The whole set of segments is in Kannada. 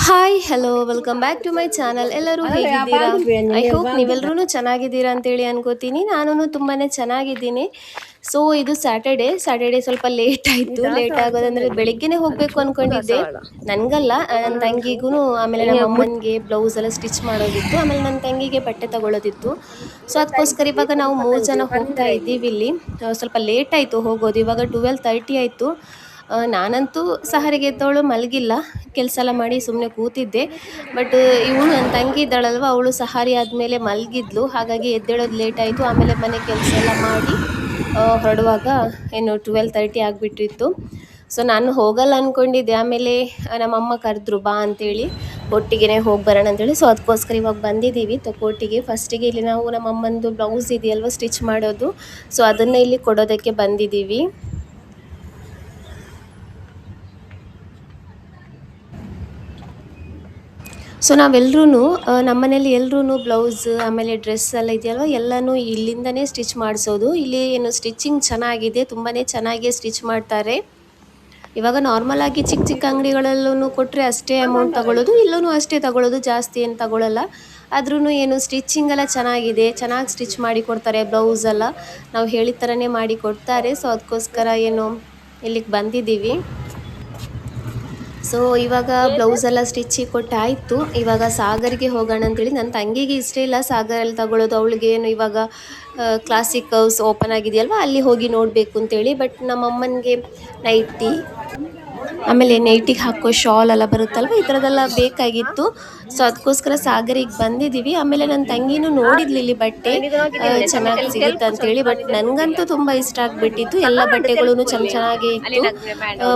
Hi hello welcome back to my channel. ಎಲ್ಲರೂ ಹೇಗಿದ್ದೀರಾ? ಐ ಹೋಪ್ ನೀವೆಲ್ಲರೂ ಚೆನ್ನಾಗಿದ್ದೀರಾ ಅಂತೇಳಿ ಅನ್ಕೋತೀನಿ. ನಾನು ತುಂಬಾ ಚೆನ್ನಾಗಿದ್ದೀನಿ. ಸೊ ಇದು ಸ್ಯಾಟರ್ಡೇ ಸ್ವಲ್ಪ ಲೇಟ್ ಆಯಿತು. ಲೇಟ್ ಆಗೋದಂದರೆ ಬೆಳಿಗ್ಗೆನೇ ಹೋಗಬೇಕು ಅಂದ್ಕೊಂಡಿದ್ದೆ. ನನಗಲ್ಲ, ನನ್ನ ತಂಗಿಗೂ ಆಮೇಲೆ ನಮ್ಮ ಅಮ್ಮನಿಗೆ ಬ್ಲೌಸ್ ಎಲ್ಲ ಸ್ಟಿಚ್ ಮಾಡೋದಿತ್ತು. ಆಮೇಲೆ ನನ್ನ ತಂಗಿಗೆ ಬಟ್ಟೆ ತಗೊಳ್ಳೋದಿತ್ತು. ಸೊ ಅದಕ್ಕೋಸ್ಕರ ಇವಾಗ ನಾವು 3 ಜನ ಹೋಗ್ತಾ ಇದ್ದೀವಿ ಇಲ್ಲಿ. ಸ್ವಲ್ಪ ಲೇಟ್ ಆಯಿತು ಹೋಗೋದು. ಇವಾಗ 12:30 ಆಯಿತು. ನಾನಂತೂ ಸಹರಿಗೆ ಎದ್ದವಳು ಮಲಗಿಲ್ಲ, ಕೆಲಸ ಎಲ್ಲ ಮಾಡಿ ಸುಮ್ಮನೆ ಕೂತಿದ್ದೆ. ಬಟ್ ಇವಳು ನನ್ನ ತಂಗಿ ಇದ್ದಾಳಲ್ವ, ಅವಳು ಸಹಾರಿ ಆದಮೇಲೆ ಮಲಗಿದ್ಲು. ಹಾಗಾಗಿ ಎದ್ದೇಳೋದು ಲೇಟ್ ಆಯಿತು. ಆಮೇಲೆ ಮನೆ ಕೆಲಸ ಎಲ್ಲ ಮಾಡಿ ಹೊರಡುವಾಗ ಏನು 12:30 ಆಗಿಬಿಟ್ಟಿತ್ತು. ಸೊ ನಾನು ಹೋಗಲ್ಲ ಅಂದ್ಕೊಂಡಿದ್ದೆ. ಆಮೇಲೆ ನಮ್ಮಮ್ಮ ಕರೆದ್ರು ಬಾ ಅಂತೇಳಿ, ಒಟ್ಟಿಗೆ ಹೋಗಿ ಬರೋಣ ಅಂತೇಳಿ. ಸೊ ಅದಕ್ಕೋಸ್ಕರ ಇವಾಗ ಬಂದಿದ್ದೀವಿ ಕೋಟಿಗೆ. ಫಸ್ಟಿಗೆ ಇಲ್ಲಿ ನಾವು ನಮ್ಮ ಅಮ್ಮಂದು ಬ್ಲೌಸ್ ಇದೆಯಲ್ವ ಸ್ಟಿಚ್ ಮಾಡೋದು, ಸೊ ಅದನ್ನು ಇಲ್ಲಿ ಕೊಡೋದಕ್ಕೆ ಬಂದಿದ್ದೀವಿ. ಸೊ ನಾವೆಲ್ಲರೂ ನಮ್ಮ ಮನೇಲಿ ಎಲ್ಲರೂ ಬ್ಲೌಸ್ ಆಮೇಲೆ ಡ್ರೆಸ್ ಎಲ್ಲ ಇದೆಯಲ್ವ ಎಲ್ಲನೂ ಇಲ್ಲಿಂದನೇ ಸ್ಟಿಚ್ ಮಾಡಿಸೋದು. ಇಲ್ಲಿ ಏನು ಸ್ಟಿಚಿಂಗ್ ಚೆನ್ನಾಗಿದೆ, ತುಂಬಾ ಚೆನ್ನಾಗಿ ಸ್ಟಿಚ್ ಮಾಡ್ತಾರೆ. ಇವಾಗ ನಾರ್ಮಲ್ ಆಗಿ ಚಿಕ್ಕ ಚಿಕ್ಕ ಅಂಗಡಿಗಳಲ್ಲೂ ಕೊಟ್ಟರೆ ಅಷ್ಟೇ ಅಮೌಂಟ್ ತಗೊಳ್ಳೋದು, ಇಲ್ಲೂ ಅಷ್ಟೇ ತಗೊಳ್ಳೋದು, ಜಾಸ್ತಿ ಏನು ತಗೊಳ್ಳಲ್ಲ. ಆದ್ರೂ ಏನು ಸ್ಟಿಚಿಂಗ್ ಎಲ್ಲ ಚೆನ್ನಾಗಿದೆ, ಚೆನ್ನಾಗಿ ಸ್ಟಿಚ್ ಮಾಡಿ ಕೊಡ್ತಾರೆ. ಬ್ಲೌಸ್ ಎಲ್ಲ ನಾವು ಹೇಳಿದ ಥರನೇ ಮಾಡಿ ಕೊಡ್ತಾರೆ. ಸೊ ಅದಕ್ಕೋಸ್ಕರ ಏನು ಇಲ್ಲಿಗೆ ಬಂದಿದ್ದೀವಿ. ಸೊ ಇವಾಗ ಬ್ಲೌಸ್ ಎಲ್ಲ ಸ್ಟಿಚಿಗೆ ಕೊಟ್ಟಾಯಿತು. ಇವಾಗ ಸಾಗರ್ಗೆ ಹೋಗೋಣ ಅಂತೇಳಿ. ನನ್ನ ತಂಗಿಗೆ ಇಷ್ಟ ಇಲ್ಲ ಸಾಗರಲ್ಲಿ ತಗೊಳ್ಳೋದು. ಅವಳಿಗೆ ಏನು ಇವಾಗ ಕ್ಲಾಸಿಕ್ ಕರ್ವ್ಸ್ ಓಪನ್ ಆಗಿದೆಯಲ್ವ, ಅಲ್ಲಿ ಹೋಗಿ ನೋಡಬೇಕು ಅಂತೇಳಿ. ಬಟ್ ನಮ್ಮಮ್ಮನಿಗೆ ನೈಟಿ ಆಮೇಲೆ ನೈಟಿಗೆ ಹಾಕೋ ಶಾಲ್ ಎಲ್ಲ ಬರುತ್ತಲ್ವ, ಈ ಥರದ್ದೆಲ್ಲ ಬೇಕಾಗಿತ್ತು. ಸೊ ಅದಕ್ಕೋಸ್ಕರ ಸಾಗರಿಗೆ ಬಂದಿದ್ದೀವಿ. ಆಮೇಲೆ ನನ್ನ ತಂಗಿನೂ ನೋಡಿದ್ಲಿ ಇಲ್ಲಿ ಬಟ್ಟೆ ಚೆನ್ನಾಗಿ ಸಿಗುತ್ತೆ ಅಂತೇಳಿ. ಬಟ್ ನನಗಂತೂ ತುಂಬ ಇಷ್ಟ ಆಗಿಬಿಟ್ಟಿತ್ತು. ಎಲ್ಲ ಬಟ್ಟೆಗಳೂ ಚೆನ್ನಾಗೇ ಇತ್ತು.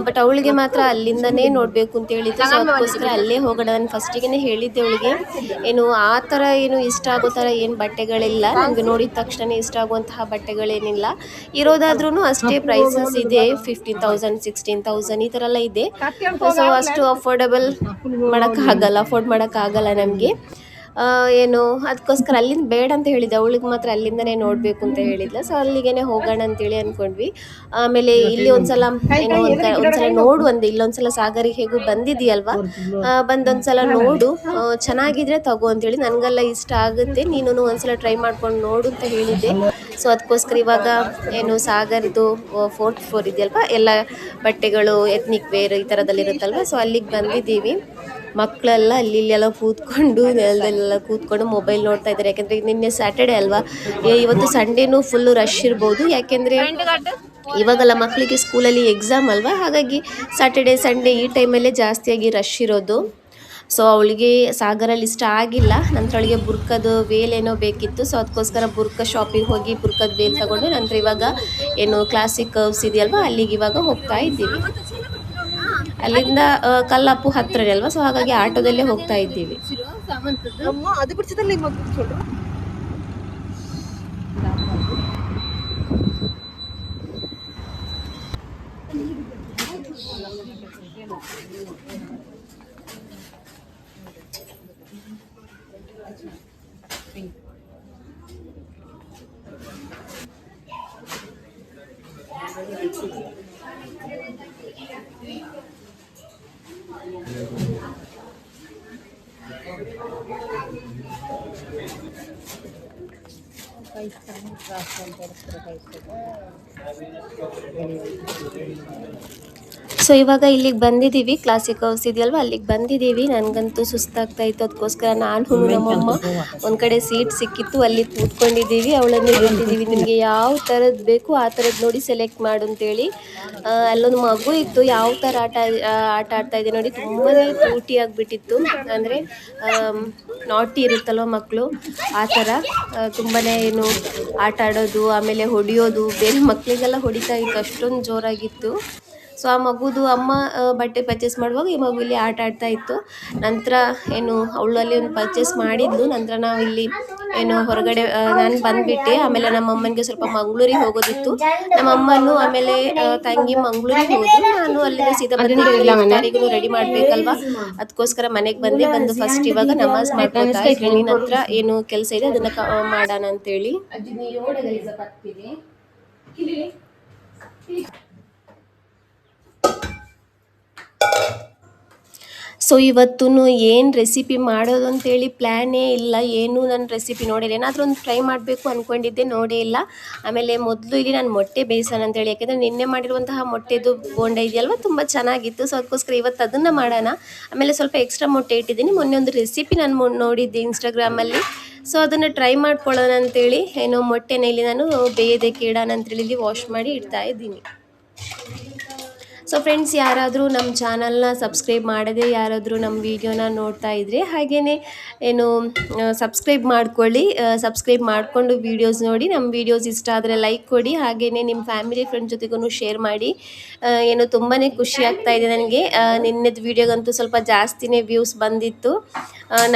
ಬಟ್ ಅವಳಿಗೆ ಮಾತ್ರ ಅಲ್ಲಿಂದನೇ ನೋಡಬೇಕು ಅಂತ ಹೇಳಿದ್ದು. ಸೊ ಅದಕ್ಕೋಸ್ಕರ ಅಲ್ಲೇ ಹೋಗೋಣ. ನಾನು ಫಸ್ಟಿಗೆ ಹೇಳಿದ್ದೆ ಅವಳಿಗೆ, ಏನು ಆ ಥರ ಏನು ಇಷ್ಟ ಆಗೋ ಥರ ಏನು ಬಟ್ಟೆಗಳಿಲ್ಲ, ನನಗೆ ನೋಡಿದ ತಕ್ಷಣ ಇಷ್ಟ ಆಗುವಂತಹ ಬಟ್ಟೆಗಳೇನಿಲ್ಲ. ಇರೋದಾದ್ರೂ ಅಷ್ಟೇ ಪ್ರೈಸಸ್ ಇದೆ, 15,000 16,000 ಈ ಥರ ಎಲ್ಲ ಇದೆ. ಸೊ ಅಷ್ಟು ಅಫೋರ್ಡ್ ಮಾಡೋಕ್ಕಾಗಲ್ಲ ನಮಗೆ. ಏನು ಅದಕ್ಕೋಸ್ಕರ ಅಲ್ಲಿಂದ ಬೇಡ ಅಂತ ಹೇಳಿದ್ದೆ. ಅವಳಿಗೆ ಮಾತ್ರ ಅಲ್ಲಿಂದನೇ ನೋಡಬೇಕು ಅಂತ ಹೇಳಿದ್ಲ. ಸೊ ಅಲ್ಲಿಗೆ ಹೋಗೋಣ ಅಂತೇಳಿ ಅಂದ್ಕೊಂಡ್ವಿ. ಆಮೇಲೆ ಇಲ್ಲಿ ಒಂದ್ಸಲ ಏನೋ ಒಂದ್ಸಲ ನೋಡು ಅಂದೆ, ಇಲ್ಲೊಂದ್ಸಲ ಸಾಗರಿಗೆ ಹೇಗೂ ಬಂದಿದೆಯಲ್ವಾ, ಬಂದೊಂದ್ಸಲ ನೋಡು, ಚೆನ್ನಾಗಿದ್ರೆ ತಗೋ ಅಂತೇಳಿ. ನನಗೆಲ್ಲ ಇಷ್ಟ ಆಗುತ್ತೆ, ನೀನು ಒಂದ್ಸಲ ಟ್ರೈ ಮಾಡ್ಕೊಂಡು ನೋಡು ಅಂತ ಹೇಳಿದ್ದೆ. ಸೊ ಅದಕ್ಕೋಸ್ಕರ ಇವಾಗ ಏನು ಸಾಗರ್ದು 4th ಫ್ಲೋರ್ ಇದೆಯಲ್ವ, ಎಲ್ಲ ಬಟ್ಟೆಗಳು ಎತ್ನಿಕ್ ವೇರ್ ಈ ಥರದಲ್ಲಿರುತ್ತಲ್ವ, ಸೊ ಅಲ್ಲಿಗೆ ಬಂದಿದ್ದೀವಿ. ಮಕ್ಕಳೆಲ್ಲ ಇಲ್ಲೆಲ್ಲ ಕೂತ್ಕೊಂಡು ನೆಲದಲ್ಲೆಲ್ಲ ಕೂತ್ಕೊಂಡು ಮೊಬೈಲ್ ನೋಡ್ತಾ ಇದ್ದಾರೆ. ಯಾಕೆಂದರೆ ನಿನ್ನೆ ಸ್ಯಾಟರ್ಡೆ ಅಲ್ವಾ, ಇವತ್ತು ಸಂಡೇನೂ ಫುಲ್ಲು ರಶ್ ಇರ್ಬೋದು. ಯಾಕೆಂದರೆ ಇವಾಗೆಲ್ಲ ಮಕ್ಕಳಿಗೆ ಸ್ಕೂಲಲ್ಲಿ ಎಕ್ಸಾಮ್ ಅಲ್ವಾ, ಹಾಗಾಗಿ ಸ್ಯಾಟರ್ಡೆ ಸಂಡೇ ಈ ಟೈಮಲ್ಲೇ ಜಾಸ್ತಿಯಾಗಿ ರಶ್ ಇರೋದು. ಸೊ ಅವಳಿಗೆ ಸಾಗರಲ್ಲಿ ಇಷ್ಟ ಆಗಿಲ್ಲ. ನಂತರ ಅವಳಿಗೆ ಬುರ್ಕದ ವೇಲ್ ಏನೋ ಬೇಕಿತ್ತು. ಸೊ ಅದಕ್ಕೋಸ್ಕರ ಬುರ್ಕ ಶಾಪಿಗೆ ಹೋಗಿ ಬುರ್ಕದ ವೇಲ್ ತಗೊಂಡು ನಂತರ ಇವಾಗ ಏನು ಕ್ಲಾಸಿಕ್ ಕರ್ವ್ಸ್ ಇದೆಯಲ್ವ, ಅಲ್ಲಿಗೆ ಇವಾಗ ಹೋಗ್ತಾ ಇದ್ದೀವಿ. ಅಲ್ಲಿಂದ ಕಲ್ಲಾಪು ಹತ್ತಿರನೇ ಅಲ್ವಾ, ಸೊ ಹಾಗಾಗಿ ಆಟೋದಲ್ಲೇ ಹೋಗ್ತಾ ಇದ್ದೀವಿ. ಸೊ ಇವಾಗ ಇಲ್ಲಿಗೆ ಬಂದಿದ್ದೀವಿ, ಕ್ಲಾಸಿಕ್ ಹೌಸ್ ಇದೆಯಲ್ವ ಅಲ್ಲಿಗೆ ಬಂದಿದ್ದೀವಿ. ನನಗಂತೂ ಸುಸ್ತಾಗ್ತಾ ಇತ್ತು. ಅದಕ್ಕೋಸ್ಕರ ನಾನು ನಮ್ಮಮ್ಮ ಒಂದು ಕಡೆ ಸೀಟ್ ಸಿಕ್ಕಿತ್ತು, ಅಲ್ಲಿ ಕೂತ್ಕೊಂಡಿದ್ದೀವಿ. ಅವಳನ್ನು ಹೇಳ್ತಿದ್ದೀವಿ, ನಿಮಗೆ ಯಾವ ಥರದ್ದು ಬೇಕು ಆ ಥರದ್ದು ನೋಡಿ ಸೆಲೆಕ್ಟ್ ಮಾಡು ಅಂತೇಳಿ. ಅಲ್ಲೊಂದು ಮಗು ಇತ್ತು, ಯಾವ ಥರ ಆಟ ಆಡ್ತಾ ಇದೆ ನೋಡಿ, ತುಂಬಾ ಕ್ಯೂಟಿ ಆಗಿಬಿಟ್ಟಿತ್ತು. ಅಂದರೆ ನಾಟಿ ಇರುತ್ತಲ್ವ ಮಕ್ಕಳು, ಆ ಥರ ತುಂಬಾ ಏನು ಆಟ ಆಡೋದು, ಆಮೇಲೆ ಹೊಡೆಯೋದು, ಬೇರೆ ಮಕ್ಕಳಿಗೆಲ್ಲ ಹೊಡಿತಾ ಇತ್ತು, ಅಷ್ಟೊಂದು ಜೋರಾಗಿತ್ತು. ಸೊ ಆ ಮಗುದು ಅಮ್ಮ ಬಟ್ಟೆ ಪರ್ಚೇಸ್ ಮಾಡುವಾಗ ಈ ಮಗು ಇಲ್ಲಿ ಆಟ ಆಡ್ತಾ ಇತ್ತು. ನಂತರ ಏನು ಅವಳು ಅಲ್ಲಿ ಒಂದು ಪರ್ಚೇಸ್ ಮಾಡಿದ್ಲು. ನಂತರ ನಾವು ಇಲ್ಲಿ ಏನು ಹೊರಗಡೆ ನಾನು ಬಂದುಬಿಟ್ಟೆ. ಆಮೇಲೆ ನಮ್ಮ ಅಮ್ಮನಿಗೆ ಸ್ವಲ್ಪ ಮಂಗಳೂರಿಗೆ ಹೋಗೋದಿತ್ತು. ನಮ್ಮ ಅಮ್ಮನೂ ಆಮೇಲೆ ತಂಗಿ ಮಂಗಳೂರಿಗೆ ಹೋದ್ರು. ನಾನು ಅಲ್ಲಿಂದ ಸೀದಾ ಬಂದಿದ್ದು ರೆಡಿ ಮಾಡಬೇಕಲ್ವಾ, ಅದಕ್ಕೋಸ್ಕರ ಮನೆಗೆ ಬಂದು ಫಸ್ಟ್ ಇವಾಗ ನಮಾಜ್ ಮಾಡ್ಕೊತಾ ಇದ್ದೀನಿ. ನಂತರ ಏನು ಕೆಲಸ ಇದೆ ಅದನ್ನು ಮಾಡೋಣ ಅಂತೇಳಿ. ಸೊ ಇವತ್ತು ಏನು ರೆಸಿಪಿ ಮಾಡೋದು ಅಂತೇಳಿ ಪ್ಲ್ಯಾನೇ ಇಲ್ಲ, ಏನು ನಾನು ರೆಸಿಪಿ ನೋಡಿಲ್ಲ. ಏನಾದರೂ ಒಂದು ಟ್ರೈ ಮಾಡಬೇಕು ಅಂದ್ಕೊಂಡಿದ್ದೆ, ನೋಡೇ ಇಲ್ಲ. ಆಮೇಲೆ ಮೊದಲು ಇಲ್ಲಿ ನಾನು ಮೊಟ್ಟೆ ಬೇಯಿಸೋಣ ಅಂತೇಳಿ, ಯಾಕೆಂದರೆ ನಿನ್ನೆ ಮಾಡಿರುವಂತಹ ಮೊಟ್ಟೆದು ಬೋಂಡ ಇದೆಯಲ್ವ ತುಂಬ ಚೆನ್ನಾಗಿತ್ತು. ಸೊ ಅದಕ್ಕೋಸ್ಕರ ಇವತ್ತು ಅದನ್ನು ಮಾಡೋಣ. ಆಮೇಲೆ ಸ್ವಲ್ಪ ಎಕ್ಸ್ಟ್ರಾ ಮೊಟ್ಟೆ ಇಟ್ಟಿದ್ದೀನಿ. ಮೊನ್ನೆ ಒಂದು ರೆಸಿಪಿ ನಾನು ನೋಡಿದ್ದೆ ಇನ್ಸ್ಟಾಗ್ರಾಮಲ್ಲಿ, ಸೊ ಅದನ್ನು ಟ್ರೈ ಮಾಡ್ಕೊಳ್ಳೋಣ ಅಂತೇಳಿ ಏನೋ ಮೊಟ್ಟೆನ ಇಲ್ಲಿ ನಾನು ಬೇಯೋದಕ್ಕೆ ಇಡೋಣ ಅಂತೇಳಿ ಇಲ್ಲಿ ವಾಶ್ ಮಾಡಿ ಇಡ್ತಾ ಇದ್ದೀನಿ. ಸೊ ಫ್ರೆಂಡ್ಸ್, ಯಾರಾದರೂ ನಮ್ಮ ಚಾನಲ್ನ ಸಬ್ಸ್ಕ್ರೈಬ್ ಮಾಡದೆ ಯಾರಾದರೂ ನಮ್ಮ ವೀಡಿಯೋನ ನೋಡ್ತಾ ಇದ್ದರೆ ಹಾಗೆಯೇ ಏನು ಸಬ್ಸ್ಕ್ರೈಬ್ ಮಾಡ್ಕೊಳ್ಳಿ. ಸಬ್ಸ್ಕ್ರೈಬ್ ಮಾಡಿಕೊಂಡು ವೀಡಿಯೋಸ್ ನೋಡಿ. ನಮ್ಮ ವೀಡಿಯೋಸ್ ಇಷ್ಟ ಆದರೆ ಲೈಕ್ ಕೊಡಿ. ಹಾಗೆಯೇ ನಿಮ್ಮ ಫ್ಯಾಮಿಲಿ ಫ್ರೆಂಡ್ ಜೊತೆಗೂ ಶೇರ್ ಮಾಡಿ. ಏನು ತುಂಬಾ ಖುಷಿ ಆಗ್ತಾ ಇದೆ ನನಗೆ. ನಿನ್ನೆದು ವೀಡಿಯೋಗಂತೂ ಸ್ವಲ್ಪ ಜಾಸ್ತಿನೇ ವ್ಯೂಸ್ ಬಂದಿತ್ತು.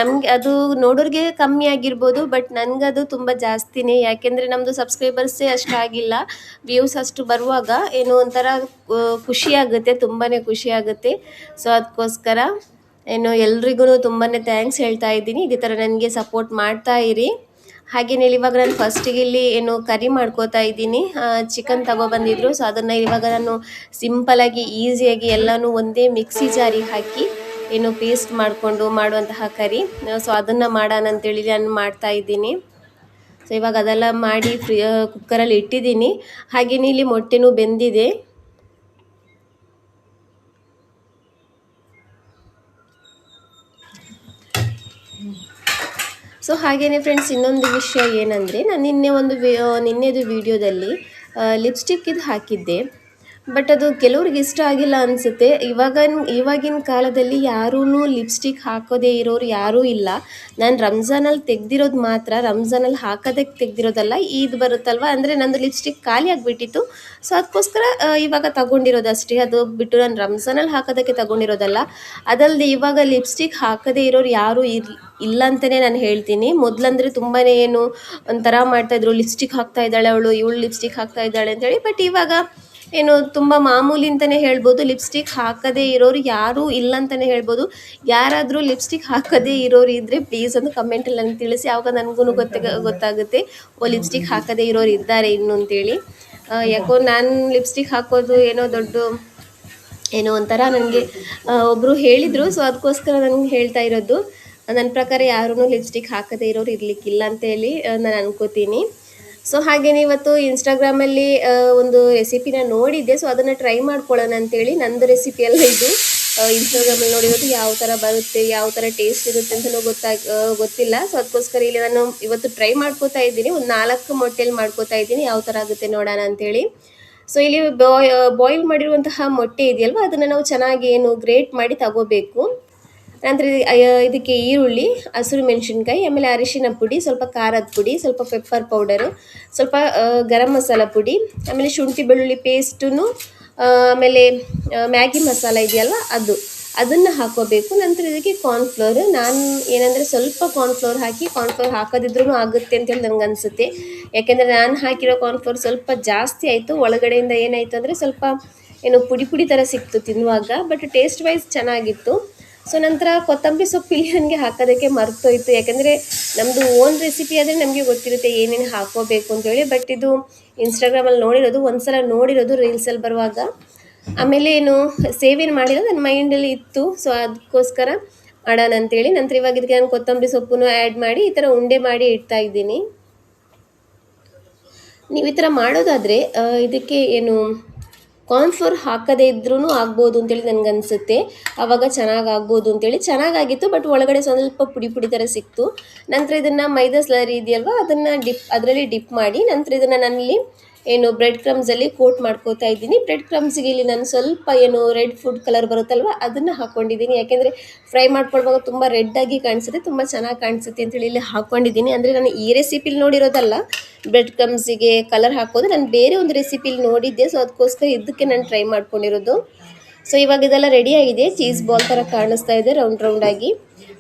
ನಮಗೆ ಅದು ನೋಡೋರಿಗೆ ಕಮ್ಮಿ ಆಗಿರ್ಬೋದು, ಬಟ್ ನನಗದು ತುಂಬ ಜಾಸ್ತಿನೇ. ಯಾಕೆಂದರೆ ನಮ್ಮದು ಸಬ್ಸ್ಕ್ರೈಬರ್ಸೇ ಅಷ್ಟಾಗಿಲ್ಲ. ವ್ಯೂಸ್ ಅಷ್ಟು ಬರುವಾಗ ಏನೋ ಒಂಥರ ಖುಷಿಯಾಗುತ್ತೆ, ತುಂಬಾ ಖುಷಿಯಾಗುತ್ತೆ. ಸೊ ಅದಕ್ಕೋಸ್ಕರ ಏನು ಎಲ್ರಿಗೂ ತುಂಬಾ ಥ್ಯಾಂಕ್ಸ್ ಹೇಳ್ತಾ ಇದ್ದೀನಿ. ಇದೇ ಥರ ನನಗೆ ಸಪೋರ್ಟ್ ಮಾಡ್ತಾ ಇರಿ. ಹಾಗೆಯೇ ಇವಾಗ ನಾನು ಫಸ್ಟಿಗೆ ಇಲ್ಲಿ ಏನು ಕರಿ ಮಾಡ್ಕೋತಾ ಇದ್ದೀನಿ. ಚಿಕನ್ ತಗೊಬಂದಿದ್ರು. ಸೊ ಅದನ್ನು ಇವಾಗ ನಾನು ಸಿಂಪಲಾಗಿ ಈಸಿಯಾಗಿ ಎಲ್ಲನೂ ಒಂದೇ ಮಿಕ್ಸಿ ಜಾರಿಗೆ ಹಾಕಿ ಏನು ಪೇಸ್ಟ್ ಮಾಡಿಕೊಂಡು ಮಾಡುವಂತಹ ಕರಿ. ಸೊ ಅದನ್ನು ಮಾಡೋಣ ಅಂತೇಳಿ ನಾನು ಮಾಡ್ತಾ ಇದ್ದೀನಿ. ಸೊ ಇವಾಗ ಅದೆಲ್ಲ ಮಾಡಿ ಕುಕ್ಕರಲ್ಲಿ ಇಟ್ಟಿದ್ದೀನಿ. ಹಾಗೆಯೇ ಇಲ್ಲಿ ಮೊಟ್ಟೆನೂ ಬೆಂದಿದೆ. ಸೊ ಹಾಗೆಯೇ ಫ್ರೆಂಡ್ಸ್, ಇನ್ನೊಂದು ವಿಷಯ ಏನಂದರೆ, ನಾನು ನಿನ್ನೆದು ವಿಡಿಯೋದಲ್ಲಿ ಲಿಪ್ಸ್ಟಿಕ್ ಇದು ಹಾಕಿದ್ದೆ. ಬಟ್ ಅದು ಕೆಲವ್ರಿಗೆ ಇಷ್ಟ ಆಗಿಲ್ಲ ಅನಿಸುತ್ತೆ. ಇವಾಗಿನ ಕಾಲದಲ್ಲಿ ಯಾರೂ ಲಿಪ್ಸ್ಟಿಕ್ ಹಾಕೋದೇ ಇರೋರು ಯಾರೂ ಇಲ್ಲ. ನಾನು ರಂಜಾನಲ್ಲಿ ತೆಗ್ದಿರೋದು ಮಾತ್ರ, ರಂಜಾನಲ್ಲಿ ಹಾಕೋದಕ್ಕೆ ತೆಗ್ದಿರೋದಲ್ಲ. ಇದು ಬರುತ್ತಲ್ವ, ಅಂದರೆ ನಂದು ಲಿಪ್ಸ್ಟಿಕ್ ಖಾಲಿ ಆಗಿಬಿಟ್ಟಿತ್ತು. ಸೊ ಅದಕ್ಕೋಸ್ಕರ ಇವಾಗ ತಗೊಂಡಿರೋದು ಅಷ್ಟೇ. ಅದು ಬಿಟ್ಟು ನಾನು ರಂಜಾನಲ್ಲಿ ಹಾಕೋದಕ್ಕೆ ತಗೊಂಡಿರೋದಲ್ಲ. ಅದಲ್ಲದೆ ಇವಾಗ ಲಿಪ್ಸ್ಟಿಕ್ ಹಾಕದೇ ಇರೋರು ಯಾರೂ ಇಲ್ಲ ಅಂತಲೇ ನಾನು ಹೇಳ್ತೀನಿ. ಮೊದಲಂದರೆ ತುಂಬಾ ಏನು ಒಂಥರ ಮಾಡ್ತಾಯಿದ್ರು, ಲಿಪ್ಸ್ಟಿಕ್ ಹಾಕ್ತಾ ಇದ್ದಾಳೆ ಇವಳು ಲಿಪ್ಸ್ಟಿಕ್ ಹಾಕ್ತಾ ಇದ್ದಾಳೆ ಅಂತೇಳಿ. ಬಟ್ ಇವಾಗ ಏನು ತುಂಬ ಮಾಮೂಲಿ ಅಂತಲೇ ಹೇಳ್ಬೋದು. ಲಿಪ್ಸ್ಟಿಕ್ ಹಾಕದೇ ಇರೋರು ಯಾರೂ ಇಲ್ಲ ಅಂತಲೇ ಹೇಳ್ಬೋದು. ಯಾರಾದರೂ ಲಿಪ್ಸ್ಟಿಕ್ ಹಾಕದೇ ಇರೋರು ಇದ್ದರೆ ಪ್ಲೀಸ್ ಒಂದು ಕಮೆಂಟಲ್ಲಿ ನನಗೆ ತಿಳಿಸಿ. ಆವಾಗ ನನಗೂ ಗೊತ್ತಾಗುತ್ತೆ, ಲಿಪ್ಸ್ಟಿಕ್ ಹಾಕದೇ ಇರೋರು ಇದ್ದಾರೆ ಇನ್ನು ಅಂತೇಳಿ. ಯಾಕೋ ನಾನು ಲಿಪ್ಸ್ಟಿಕ್ ಹಾಕೋದು ಏನೋ ಒಂಥರ ನನಗೆ ಒಬ್ಬರು ಹೇಳಿದರು. ಸೊ ಅದಕ್ಕೋಸ್ಕರ ನನಗೆ ಹೇಳ್ತಾ ಇರೋದು. ನನ್ನ ಪ್ರಕಾರ ಯಾರೂ ಲಿಪ್ಸ್ಟಿಕ್ ಹಾಕದೇ ಇರೋರು ಇರಲಿಕ್ಕಿಲ್ಲ ಅಂತೇಳಿ ನಾನು ಅನ್ಕೋತೀನಿ. ಸೊ ಹಾಗೆಯೇ ಇವತ್ತು ಇನ್ಸ್ಟಾಗ್ರಾಮಲ್ಲಿ ಒಂದು ರೆಸಿಪಿನ ನೋಡಿದ್ದೆ. ಸೊ ಅದನ್ನು ಟ್ರೈ ಮಾಡ್ಕೊಳ್ಳೋಣ ಅಂತೇಳಿ. ನಂದು ರೆಸಿಪಿ ಎಲ್ಲ ಇದು ಇನ್ಸ್ಟಾಗ್ರಾಮಲ್ಲಿ ನೋಡಿರೋದು. ಯಾವ ಥರ ಬರುತ್ತೆ, ಯಾವ ಥರ ಟೇಸ್ಟ್ ಇರುತ್ತೆ ಅಂತಲೂ ಗೊತ್ತಿಲ್ಲ. ಸೊ ಅದಕ್ಕೋಸ್ಕರ ಇಲ್ಲಿ ನಾನು ಇವತ್ತು ಟ್ರೈ ಮಾಡ್ಕೋತಾ ಇದ್ದೀನಿ. ಒಂದು 4 ಮೊಟ್ಟೆಲಿ ಮಾಡ್ಕೋತಾ ಇದ್ದೀನಿ, ಯಾವ ಥರ ಆಗುತ್ತೆ ನೋಡೋಣ ಅಂತೇಳಿ. ಸೊ ಇಲ್ಲಿ ಬಾಯ್ಲ್ ಮಾಡಿರುವಂತಹ ಮೊಟ್ಟೆ ಇದೆಯಲ್ವ, ಅದನ್ನು ನಾವು ಚೆನ್ನಾಗಿ ಗ್ರೇಟ್ ಮಾಡಿ ತಗೋಬೇಕು. ನಂತರ ಇದಕ್ಕೆ ಈರುಳ್ಳಿ, ಹಸಿರು ಮೆಣಸಿನ್ಕಾಯಿ, ಆಮೇಲೆ ಅರಿಶಿನ ಪುಡಿ, ಸ್ವಲ್ಪ ಖಾರದ ಪುಡಿ, ಸ್ವಲ್ಪ ಪೆಪ್ಪರ್ ಪೌಡರು, ಸ್ವಲ್ಪ ಗರಂ ಮಸಾಲ ಪುಡಿ, ಆಮೇಲೆ ಶುಂಠಿ ಬೆಳ್ಳುಳ್ಳಿ ಪೇಸ್ಟು, ಆಮೇಲೆ ಮ್ಯಾಗಿ ಮಸಾಲ ಇದೆಯಲ್ವ ಅದನ್ನು ಹಾಕೋಬೇಕು. ನಂತರ ಇದಕ್ಕೆ ಕಾರ್ನ್ಫ್ಲೋರ್. ನಾನು ಏನಂದರೆ ಸ್ವಲ್ಪ ಕಾರ್ನ್ಫ್ಲೋರ್ ಹಾಕಿ, ಕಾರ್ನ್ಫ್ಲೋರ್ ಹಾಕೋದಿದ್ರೂ ಆಗುತ್ತೆ ಅಂತೇಳಿ ನನಗೆ ಅನಿಸುತ್ತೆ. ಯಾಕೆಂದರೆ ನಾನು ಹಾಕಿರೋ ಕಾರ್ನ್ಫ್ಲೋರ್ ಸ್ವಲ್ಪ ಜಾಸ್ತಿ ಆಯಿತು. ಒಳಗಡೆಯಿಂದ ಏನಾಯಿತು ಅಂದರೆ ಸ್ವಲ್ಪ ಪುಡಿ ಪುಡಿ ಥರ ಸಿಕ್ತು ತಿನ್ನುವಾಗ. ಬಟ್ ಟೇಸ್ಟ್ ವೈಸ್ ಚೆನ್ನಾಗಿತ್ತು. ಸೊ ನಂತರ ಕೊತ್ತಂಬರಿ ಸೊಪ್ಪು ಇಲ್ಲಿ ನನಗೆ ಹಾಕೋದಕ್ಕೆ ಮರ್ತೋಯ್ತು. ಯಾಕೆಂದರೆ ನಮ್ಮದು ಓನ್ ರೆಸಿಪಿ ಆದರೆ ನಮಗೆ ಗೊತ್ತಿರುತ್ತೆ ಏನೇನು ಹಾಕೋಬೇಕು ಅಂತೇಳಿ. ಬಟ್ ಇದು ಇನ್ಸ್ಟಾಗ್ರಾಮಲ್ಲಿ ನೋಡಿರೋದು, ಒಂದು ಸಲ ನೋಡಿರೋದು ರೀಲ್ಸಲ್ಲಿ ಬರುವಾಗ. ಆಮೇಲೆ ಸೇವೇನು ಮಾಡಿರೋದು ನನ್ನ ಮೈಂಡಲ್ಲಿ ಇತ್ತು. ಸೊ ಅದಕ್ಕೋಸ್ಕರ ಮಾಡೋಣ ಅಂತೇಳಿ. ನಂತರ ಇವಾಗ ಇದಕ್ಕೆ ನಾನು ಕೊತ್ತಂಬರಿ ಸೊಪ್ಪನ್ನು ಆ್ಯಡ್ ಮಾಡಿ ಈ ಥರ ಉಂಡೆ ಮಾಡಿ ಇಡ್ತಾ ಇದ್ದೀನಿ. ನೀವು ಈ ಥರ ಮಾಡೋದಾದರೆ ಇದಕ್ಕೆ ಕಾರ್ನ್ಫ್ಲೋರ್ ಹಾಕದೇ ಇದ್ರೂ ಆಗ್ಬೋದು ಅಂತೇಳಿ ನನಗನ್ಸುತ್ತೆ. ಆವಾಗ ಚೆನ್ನಾಗಾಗ್ಬೋದು ಅಂತೇಳಿ. ಚೆನ್ನಾಗಾಗಿತ್ತು, ಬಟ್ ಒಳಗಡೆ ಸ್ವಲ್ಪ ಪುಡಿ ಪುಡಿ ಥರ ಸಿಕ್ತು. ನಂತರ ಇದನ್ನು ಮೈದಾ ಸ್ಲರಿ ಇದೆಯಲ್ವ, ಅದರಲ್ಲಿ ಡಿಪ್ ಮಾಡಿ ನಂತರ ಇದನ್ನು ನಾನಿಲ್ಲಿ ಬ್ರೆಡ್ ಕ್ರಮ್ಸಲ್ಲಿ ಕೋಟ್ ಮಾಡ್ಕೋತಾ ಇದ್ದೀನಿ. ಬ್ರೆಡ್ ಕ್ರಮ್ಸಿಗೆ ಇಲ್ಲಿ ನಾನು ಸ್ವಲ್ಪ ರೆಡ್ ಫುಡ್ ಕಲರ್ ಬರುತ್ತಲ್ವ, ಅದನ್ನು ಹಾಕ್ಕೊಂಡಿದ್ದೀನಿ. ಯಾಕೆಂದರೆ ಫ್ರೈ ಮಾಡ್ಕೊಳ್ಳುವಾಗ ತುಂಬ ರೆಡ್ಡಾಗಿ ಕಾಣಿಸುತ್ತೆ, ತುಂಬ ಚೆನ್ನಾಗಿ ಕಾಣಿಸುತ್ತೆ ಅಂತೇಳಿ ಇಲ್ಲಿ ಹಾಕ್ಕೊಂಡಿದ್ದೀನಿ. ಅಂದರೆ ನಾನು ಈ ರೆಸಿಪಿಲಿ ನೋಡಿರೋದಲ್ಲ ಬ್ರೆಡ್ ಕ್ರಮ್ಸಿಗೆ ಕಲರ್ ಹಾಕೋದು, ನಾನು ಬೇರೆ ಒಂದು ರೆಸಿಪಿಲಿ ನೋಡಿದ್ದೆ. ಸೊ ಅದಕ್ಕೋಸ್ಕರ ಇದಕ್ಕೆ ನಾನು ಟ್ರೈ ಮಾಡ್ಕೊಂಡಿರೋದು. ಸೊ ಇವಾಗ ಇದೆಲ್ಲ ರೆಡಿಯಾಗಿದೆ. ಚೀಸ್ ಬಾಲ್ ಥರ ಕಾಣಿಸ್ತಾ ಇದೆ ರೌಂಡಾಗಿ.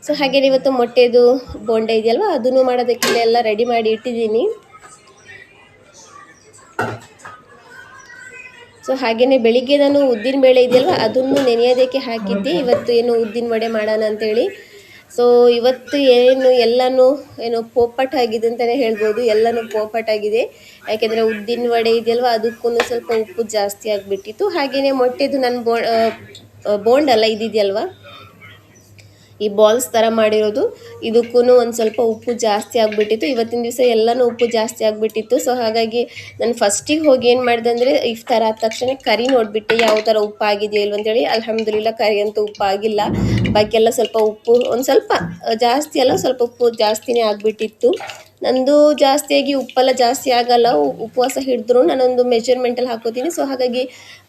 ಸೊ ಹಾಗೆ ಇವತ್ತು ಮೊಟ್ಟೆದು ಬೋಂಡ ಇದೆಯಲ್ವ, ಅದನ್ನು ಮಾಡೋದಕ್ಕೆ ಎಲ್ಲ ರೆಡಿ ಮಾಡಿ ಇಟ್ಟಿದ್ದೀನಿ. ಸೊ ಹಾಗೆಯೇ ಬೆಳಿಗ್ಗೆ ನಾನು ಉದ್ದಿನ ಬೇಳೆ ಇದೆಯಲ್ವ, ಅದನ್ನು ನೆನೆಯೋದಕ್ಕೆ ಹಾಕಿದ್ದೆ. ಇವತ್ತು ಉದ್ದಿನ ವಡೆ ಮಾಡೋಣ ಅಂತೇಳಿ. ಸೊ ಇವತ್ತು ಎಲ್ಲನೂ ಪೋಪಟ್ಟಾಗಿದೆ ಅಂತಲೇ ಹೇಳ್ಬೋದು. ಎಲ್ಲನೂ ಪೋಪಟ್ಟಾಗಿದೆ. ಯಾಕೆಂದರೆ ಉದ್ದಿನ ವಡೆ ಇದೆಯಲ್ವ, ಅದಕ್ಕೂ ಸ್ವಲ್ಪ ಉಪ್ಪು ಜಾಸ್ತಿ ಆಗಿಬಿಟ್ಟಿತ್ತು. ಹಾಗೆಯೇ ಮೊಟ್ಟೆದು ನನ್ನ ಬೋಂಡಲ್ಲ ಇದಿದೆಯಲ್ವ, ಈ ಬಾಲ್ಸ್ ಥರ ಮಾಡಿರೋದು. ಇದಕ್ಕೂ ಒಂದು ಸ್ವಲ್ಪ ಉಪ್ಪು ಜಾಸ್ತಿ ಆಗಿಬಿಟ್ಟಿತ್ತು. ಇವತ್ತಿನ ದಿವಸ ಎಲ್ಲನೂ ಉಪ್ಪು ಜಾಸ್ತಿ ಆಗಿಬಿಟ್ಟಿತ್ತು. ಸೊ ಹಾಗಾಗಿ ನಾನು ಫಸ್ಟಿಗೆ ಹೋಗಿ ಏನು ಮಾಡಿದೆ ಅಂದರೆ ಇಫ್ತಾರ್ ಆದ ತಕ್ಷಣ ಕರಿ ನೋಡಿಬಿಟ್ಟೆ ಯಾವ ಥರ ಉಪ್ಪು ಆಗಿದೆಯೋ ಇಲ್ವ ಅಂತೇಳಿ. ಅಲ್ಹಮ್ದುಲಿಲ್ಲ ಕರಿ ಅಂತೂ ಉಪ್ಪು ಆಗಿಲ್ಲ. ಬಾಕಿ ಎಲ್ಲ ಸ್ವಲ್ಪ ಉಪ್ಪು ಒಂದು ಸ್ವಲ್ಪ ಜಾಸ್ತಿ ಅಲ್ಲ, ಸ್ವಲ್ಪ ಉಪ್ಪು ಜಾಸ್ತಿನೇ ಆಗಿಬಿಟ್ಟಿತ್ತು. ನಂದು ಜಾಸ್ತಿಯಾಗಿ ಉಪ್ಪೆಲ್ಲ ಜಾಸ್ತಿ ಆಗಲ್ಲ, ಉಪವಾಸ ಹಿಡಿದ್ರು ನಾನೊಂದು ಮೆಜರ್ಮೆಂಟಲ್ಲಿ ಹಾಕೋತೀನಿ. ಸೊ ಹಾಗಾಗಿ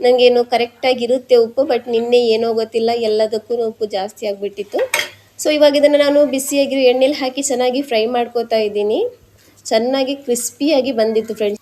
ನನಗೇನು ಕರೆಕ್ಟಾಗಿರುತ್ತೆ ಉಪ್ಪು. ಬಟ್ ನಿನ್ನೆ ಏನೋ ಗೊತ್ತಿಲ್ಲ ಎಲ್ಲದಕ್ಕೂ ಉಪ್ಪು ಜಾಸ್ತಿ ಆಗಿಬಿಟ್ಟಿತ್ತು. ಸೊ ಇವಾಗ ಇದನ್ನು ನಾನು ಬಿಸಿಯಾಗಿರೋ ಎಣ್ಣೆಲಿ ಹಾಕಿ ಚೆನ್ನಾಗಿ ಫ್ರೈ ಮಾಡ್ಕೋತಾ ಇದ್ದೀನಿ. ಚೆನ್ನಾಗಿ ಕ್ರಿಸ್ಪಿಯಾಗಿ ಬಂದಿತ್ತು ಫ್ರೆಂಡ್ಸ್.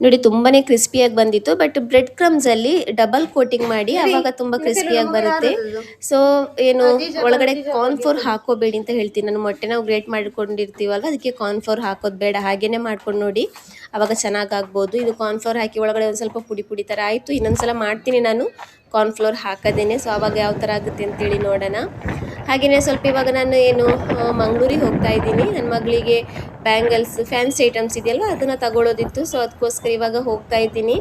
ನೋಡಿ ತುಂಬಾ ಕ್ರಿಸ್ಪಿಯಾಗಿ ಬಂದಿತ್ತು. ಬಟ್ ಬ್ರೆಡ್ ಕ್ರಮ್ಸಲ್ಲಿ ಡಬಲ್ ಕೋಟಿಂಗ್ ಮಾಡಿ ಆವಾಗ ತುಂಬ ಕ್ರಿಸ್ಪಿಯಾಗಿ ಬರುತ್ತೆ. ಸೊ ಏನು ಒಳಗಡೆ ಕಾರ್ನ್ಫ್ಲೋರ್ ಹಾಕೋಬೇಡಿ ಅಂತ ಹೇಳ್ತೀನಿ ನಾನು. ಮೊಟ್ಟೆ ನಾವು ಗ್ರೇಟ್ ಮಾಡ್ಕೊಂಡಿರ್ತೀವಲ್ವ, ಅದಕ್ಕೆ ಕಾರ್ನ್ಫ್ಲೋರ್ ಹಾಕೋದು ಬೇಡ, ಹಾಗೇ ಮಾಡ್ಕೊಂಡು ನೋಡಿ ಆವಾಗ ಚೆನ್ನಾಗಾಗ್ಬೋದು. ಇದು ಕಾರ್ನ್ಫ್ಲೋರ್ ಹಾಕಿ ಒಳಗಡೆ ಒಂದು ಸ್ವಲ್ಪ ಪುಡಿ ಪುಡಿ ಥರ ಆಯಿತು. ಇನ್ನೊಂದ್ಸಲ ಮಾಡ್ತೀನಿ ನಾನು ಕಾರ್ನ್ಫ್ಲೋರ್ ಹಾಕೋದೇನೆ. ಸೊ ಆವಾಗ ಯಾವ ಥರ ಆಗುತ್ತೆ ಅಂತೇಳಿ ನೋಡೋಣ. ಹಾಗೆಯೇ ಸ್ವಲ್ಪ ಇವಾಗ ನಾನು ಏನು ಮಂಗಳೂರಿಗೆ ಹೋಗ್ತಾ ಇದ್ದೀನಿ. ನನ್ನ ಮಗಳಿಗೆ ಬ್ಯಾಂಗಲ್ಸ್ ಫ್ಯಾನ್ಸಿ ಐಟಮ್ಸ್ ಇದೆಯಲ್ವ ಅದನ್ನು ತಗೊಳ್ಳೋದಿತ್ತು. ಸೊ ಅದಕ್ಕೋಸ್ಕರ ಇವಾಗ ಹೋಗ್ತಾ ಇದ್ದೀನಿ.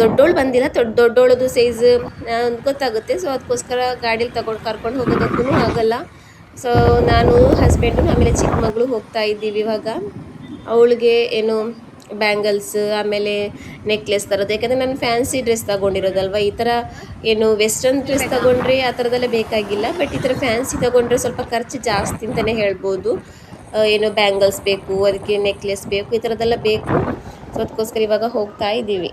ದೊಡ್ಡೋಳು ಬಂದಿಲ್ಲ, ದೊಡ್ಡೋಳದು ಸೈಜ್ ಗೊತ್ತಾಗುತ್ತೆ. ಸೊ ಅದಕ್ಕೋಸ್ಕರ ಗಾಡೀಲಿ ಕರ್ಕೊಂಡು ಹೋಗೋದಕ್ಕೂ ಆಗಲ್ಲ. ಸೊ ನಾನು ಹಸ್ಬೆಂಡು ಆಮೇಲೆ ಚಿಕ್ಕ ಮಗಳು ಹೋಗ್ತಾ ಇದ್ದೀವಿ ಇವಾಗ. ಅವಳಿಗೆ ಏನು ಬ್ಯಾಂಗಲ್ಸ್ ಆಮೇಲೆ ನೆಕ್ಲೆಸ್ ತರೋದು. ಯಾಕಂದರೆ ನಾನು ಫ್ಯಾನ್ಸಿ ಡ್ರೆಸ್ ತಗೊಂಡಿರೋದಲ್ವ. ಈ ಥರ ಏನು ವೆಸ್ಟರ್ನ್ ಡ್ರೆಸ್ ತಗೊಂಡ್ರೆ ಆ ಥರದೆಲ್ಲ ಬೇಕಾಗಿಲ್ಲ. ಬಟ್ ಈ ಥರ ಫ್ಯಾನ್ಸಿ ತಗೊಂಡ್ರೆ ಸ್ವಲ್ಪ ಖರ್ಚು ಜಾಸ್ತಿ ಅಂತಲೇ ಹೇಳ್ಬೋದು. ಏನು ಬ್ಯಾಂಗಲ್ಸ್ ಬೇಕು, ಅದಕ್ಕೆ ನೆಕ್ಲೆಸ್ ಬೇಕು, ಈ ಥರದ್ದೆಲ್ಲ ಬೇಕು. ಸೊ ಅದಕ್ಕೋಸ್ಕರ ಇವಾಗ ಹೋಗ್ತಾ ಇದ್ದೀವಿ.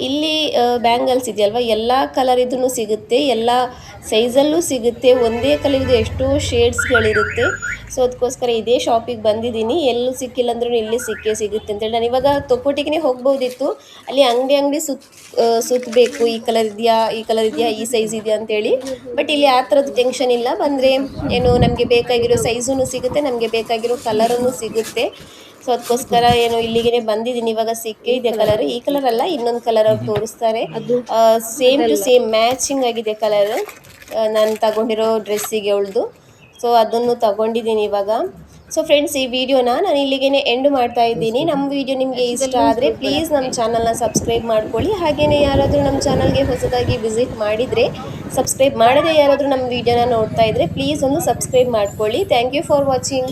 ಇಲ್ಲಿ ಬ್ಯಾಂಗಲ್ಸ್ ಇದೆಯಲ್ವ ಎಲ್ಲ ಕಲರಿದ್ದೂ ಸಿಗುತ್ತೆ, ಎಲ್ಲ ಸೈಜಲ್ಲೂ ಸಿಗುತ್ತೆ. ಒಂದೇ ಕಲರ್ದು ಎಷ್ಟೋ ಶೇಡ್ಸ್ಗಳಿರುತ್ತೆ. ಸೊ ಅದಕ್ಕೋಸ್ಕರ ಇದೇ ಶಾಪಿಗೆ ಬಂದಿದ್ದೀನಿ. ಎಲ್ಲೂ ಸಿಕ್ಕಿಲ್ಲ ಅಂದ್ರೂ ಇಲ್ಲಿ ಸಿಗುತ್ತೆ ಅಂತೇಳಿ. ನಾನು ಇವಾಗ ತೊಕ್ಕೋಟಿಗೆ ಹೋಗ್ಬೋದಿತ್ತು. ಅಲ್ಲಿ ಅಂಗಡಿ ಸುತ್ತಬೇಕು, ಈ ಕಲರ್ ಇದೆಯಾ ಈ ಸೈಜ್ ಇದೆಯಾ ಅಂತೇಳಿ. ಬಟ್ ಇಲ್ಲಿ ಆ ಥರದ್ದು ಟೆನ್ಷನ್ ಇಲ್ಲ. ಬಂದರೆ ಏನು ನಮಗೆ ಬೇಕಾಗಿರೋ ಸೈಜೂ ಸಿಗುತ್ತೆ, ನಮಗೆ ಬೇಕಾಗಿರೋ ಕಲರೂ ಸಿಗುತ್ತೆ. ಸೊ ಅದಕ್ಕೋಸ್ಕರ ಏನು ಇಲ್ಲಿಗೆ ಬಂದಿದ್ದೀನಿ. ಇವಾಗ ಸಿಕ್ಕೇ ಇದೆ ಕಲರ್. ಈ ಕಲರ್ ಅಲ್ಲ, ಇನ್ನೊಂದು ಕಲರ್ ಅವ್ರು ತೋರಿಸ್ತಾರೆ. ಸೇಮ್ ಟು ಸೇಮ್ ಮ್ಯಾಚಿಂಗ್ ಆಗಿದೆ ಕಲರ್ ನಾನು ತಗೊಂಡಿರೋ ಡ್ರೆಸ್ಸಿಗೆ ಅವಳದು. ಸೊ ಅದನ್ನು ತಗೊಂಡಿದ್ದೀನಿ ಇವಾಗ. ಸೊ ಫ್ರೆಂಡ್ಸ್, ಈ ವಿಡಿಯೋನ ನಾನು ಇಲ್ಲಿಗೆ ಎಂಡ್ ಮಾಡ್ತಾ ಇದ್ದೀನಿ. ನಮ್ಮ ವಿಡಿಯೋ ನಿಮಗೆ ಇಷ್ಟ ಆದರೆ ಪ್ಲೀಸ್ ನಮ್ಮ ಚಾನಲ್ನ ಸಬ್ಸ್ಕ್ರೈಬ್ ಮಾಡ್ಕೊಳ್ಳಿ. ಹಾಗೆಯೇ ಯಾರಾದರೂ ನಮ್ಮ ಚಾನಲ್ಗೆ ಹೊಸದಾಗಿ ವಿಸಿಟ್ ಮಾಡಿದರೆ, ಸಬ್ಸ್ಕ್ರೈಬ್ ಮಾಡದೆ ಯಾರಾದರೂ ನಮ್ಮ ವಿಡಿಯೋನ ನೋಡ್ತಾ ಇದ್ದರೆ ಪ್ಲೀಸ್ ಒಂದು ಸಬ್ಸ್ಕ್ರೈಬ್ ಮಾಡ್ಕೊಳ್ಳಿ. Thank you for watching.